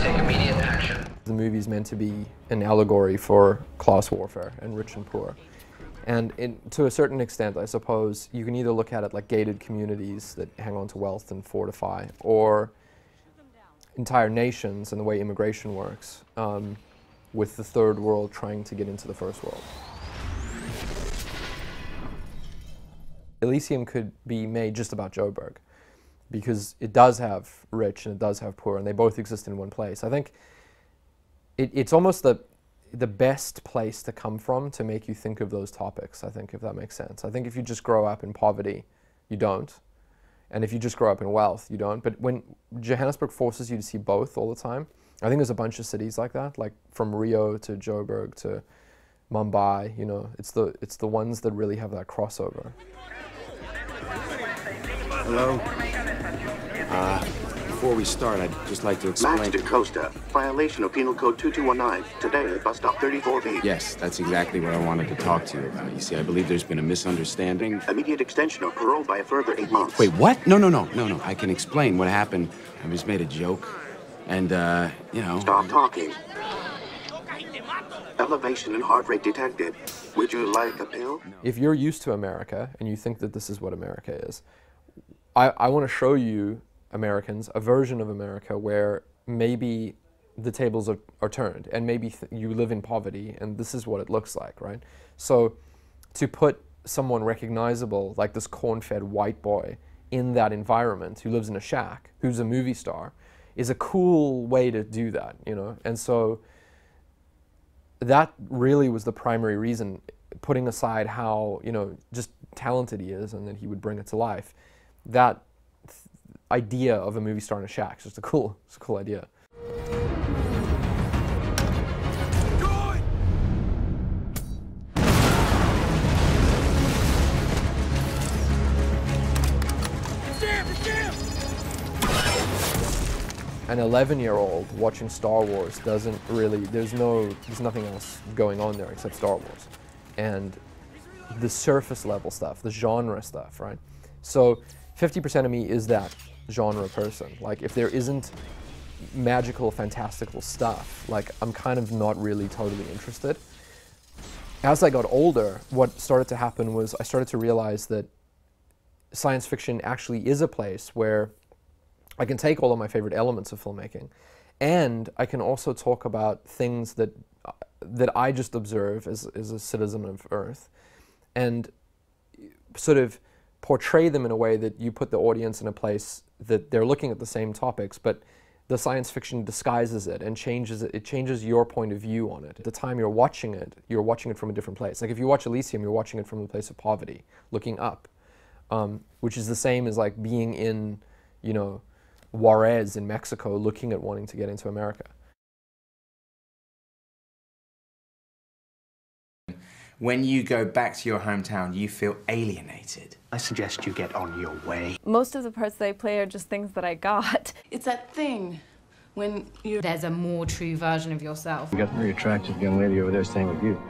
take immediate action. The movie's meant to be an allegory for class warfare and rich and poor. And to a certain extent, I suppose, you can either look at it like gated communities that hang on to wealth and fortify, or entire nations and the way immigration works, with the third world trying to get into the first world. Elysium could be made just about Joburg, because it does have rich and it does have poor, and they both exist in one place. I think it's almost the best place to come from to make you think of those topics, I think, if that makes sense. I think if you just grow up in poverty, you don't. And if you just grow up in wealth, you don't. But when Johannesburg forces you to see both all the time, I think there's a bunch of cities like that, like from Rio to Joburg to Mumbai, you know, it's the ones that really have that crossover. Hello? Before we start, I'd just like to explain... Max DaCosta, violation of Penal Code 2219, today at bus stop 34B. Yes, that's exactly what I wanted to talk to you about. You see, I believe there's been a misunderstanding. Immediate extension of parole by a further 8 months. Wait, what? No. I can explain what happened. I just made a joke, and, you know... Stop talking. Elevation in heart rate detected. Would you like a pill? If you're used to America, and you think that this is what America is, I want to show you, Americans, a version of America where maybe the tables are turned, and maybe you live in poverty, and this is what it looks like, right? So to put someone recognizable, like this corn-fed white boy, in that environment, who lives in a shack, who's a movie star, is a cool way to do that, you know? And so that really was the primary reason, putting aside how, you know, just talented he is and that he would bring it to life. That idea of a movie star in a shack is just it's a cool idea. An 11-year-old watching Star Wars doesn't really, there's nothing else going on there except Star Wars. And the surface level stuff, the genre stuff, right? So 50% of me is that genre person. Like, if there isn't magical, fantastical stuff, like, I'm kind of not really totally interested. As I got older, what started to happen was I started to realize that science fiction actually is a place where I can take all of my favorite elements of filmmaking, and I can also talk about things that I just observe as a citizen of Earth, and sort of portray them in a way that you put the audience in a place that they're looking at the same topics, but the science fiction disguises it and changes it. It changes your point of view on it. At the time you're watching it from a different place. Like if you watch Elysium, you're watching it from a place of poverty, looking up, which is the same as like being in, you know, Juarez in Mexico, looking at wanting to get into America. When you go back to your hometown, you feel alienated. I suggest you get on your way. Most of the parts that I play are just things that I got. It's that thing when you... There's a more true version of yourself. You got a very attractive young lady over there staying with you.